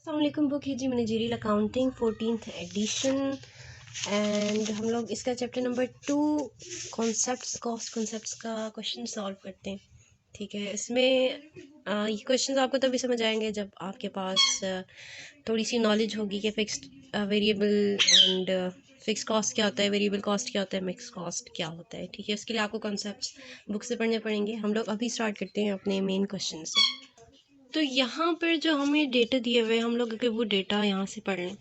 अस्सलामुअलैकुम। बुक है जी managerial accounting 14th edition and हम लोग इसका chapter number 2 concepts cost concepts का क्वेश्चन सॉल्व करते हैं। ठीक है, इसमें ये क्वेश्चंस आपको तभी समझ आएंगे जब आपके पास थोड़ी सी नॉलेज होगी कि fixed variable and fix cost क्या होता है, वेरिएबल कॉस्ट क्या होता है, मिक्स कॉस्ट क्या होता है। ठीक है, इसके लिए आपको कॉन्सेप्ट्स बुक से पढ़ने पड़ेंगे। हम लोग अभी स्टार्ट करते हैं अपने मेन क्वेश्चन से। तो यहाँ पर जो हमें डेटा दिए हुए हैं, हम लोग अगर वो डेटा यहाँ से पढ़ लें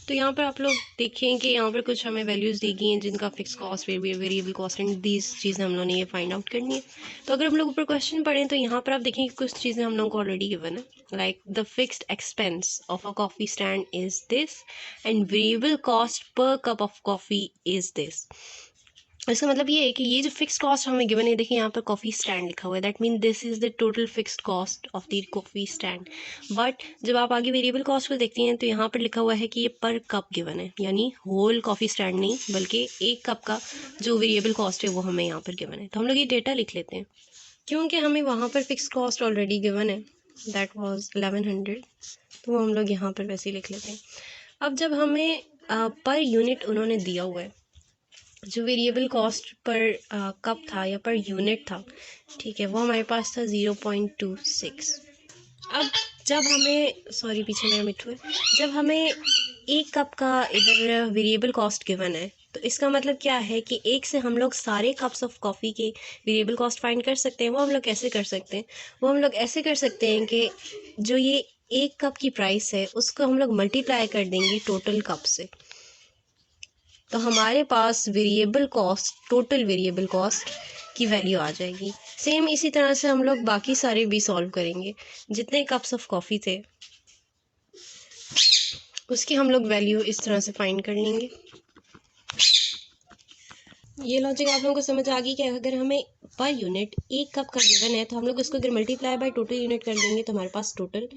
तो यहाँ पर आप लोग देखें कि यहाँ पर कुछ हमें वैल्यूज़ दी गई हैं जिनका fix cost, variable cost and these चीज़ें हम लोगों ने ये फाइंड आउट करनी है। तो अगर हम लोग ऊपर क्वेश्चन पढ़ें तो यहाँ पर आप देखें कि कुछ चीज़ें हम लोग को ऑलरेडी गिवन है, like the fixed expense of a coffee stand is this and variable cost per cup of coffee is this. इसका मतलब ये है कि ये जो फिक्स कॉस्ट हमें गिवन है, देखिए यहाँ पर कॉफ़ी स्टैंड लिखा हुआ है, that mean this is the total fixed cost of the coffee stand. But जब आप आगे वेरिएबल कॉस्ट को देखती हैं तो यहाँ पर लिखा हुआ है कि ये पर कप गिवन है, यानी होल कॉफ़ी स्टैंड नहीं बल्कि एक कप का जो वेरिएबल कॉस्ट है वो हमें यहाँ पर गिवन है। तो हम लोग ये डेटा लिख लेते हैं क्योंकि हमें वहाँ पर फिक्स कॉस्ट ऑलरेडी गिवन है, दैट वॉज 1100, तो हम लोग यहाँ पर वैसे ही लिख लेते हैं। अब जब हमें पर यूनिट उन्होंने दिया हुआ है, जो वेरिएबल कॉस्ट पर कप था या पर यूनिट था, ठीक है, वो हमारे पास था 0.26। अब जब हमें पीछे मेरा मिट्टू है, जब हमें एक कप का इधर वेरिएबल कॉस्ट गिवन है तो इसका मतलब क्या है कि एक से हम लोग सारे कप्स ऑफ कॉफ़ी के वेरिएबल कॉस्ट फाइंड कर सकते हैं। वो हम लोग कैसे कर सकते हैं? वो हम लोग ऐसे कर सकते हैं कि जो ये एक कप की प्राइस है उसको हम लोग मल्टीप्लाई कर देंगे टोटल कप से, तो हमारे पास variable cost, total variable cost की वैल्यू आ जाएगी। सेम इसी तरह से हम लोग बाकी सारे भी सॉल्व करेंगे। जितने कप्स ऑफ कॉफ़ी थे उसकी हम लोग वैल्यू इस तरह से फाइंड कर लेंगे। ये लॉजिक आप लोगों को समझ आ गई कि अगर हमें पर यूनिट एक कप का गिवन है तो हम लोग उसको अगर मल्टीप्लाई बाय टोटल यूनिट कर देंगे तो हमारे पास टोटल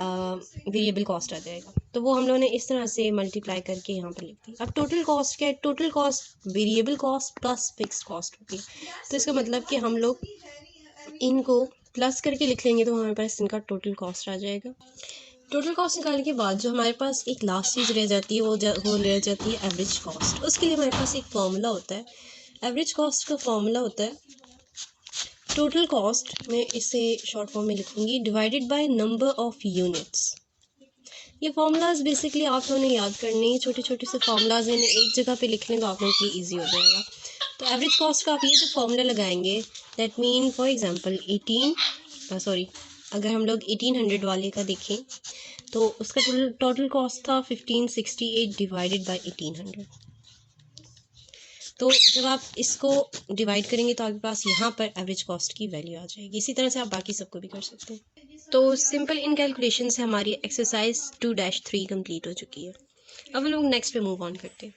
वेरिएबल कॉस्ट आ जाएगा। तो वो हम लोगों ने इस तरह से मल्टीप्लाई करके यहाँ पर लिख दी। अब टोटल कॉस्ट क्या है? Total cost variable cost plus fix cost होती है। तो इसका मतलब कि हम लोग इनको प्लस करके लिख लेंगे तो हमारे पास इनका टोटल कॉस्ट आ जाएगा। टोटल कॉस्ट निकालने के बाद जो हमारे पास एक लास्ट चीज़ रह जाती है वो रह जाती है एवरेज कॉस्ट। उसके लिए हमारे पास एक फॉर्मूला होता है। एवरेज कॉस्ट का फॉर्मूला होता है टोटल कॉस्ट, मैं इसे शॉर्ट फॉर्म में लिखूंगी, divided by number of units. ये फार्मूलाज बेसिकली आप लोगों ने याद करने हैं, छोटे छोटे से फार्मूलाज इन्हें एक जगह पे लिख लें तो आप लोगों के लिए ईजी हो जाएगा। तो एवरेज कॉस्ट का आप ये जो फॉर्मूला लगाएंगे, दैट मीन फॉर एग्जांपल अगर हम लोग 1800 वाले का देखें तो उसका टोटल कॉस्ट था 1568 डिवाइडेड बाय 1800। तो जब आप इसको डिवाइड करेंगे तो आपके पास यहाँ पर एवरेज कॉस्ट की वैल्यू आ जाएगी। इसी तरह से आप बाकी सबको भी कर सकते हैं। तो सिंपल इन कैलकुलेशन से हमारी एक्सरसाइज 2-3 कंप्लीट हो चुकी है। अब हम लोग नेक्स्ट पे मूव ऑन करते हैं।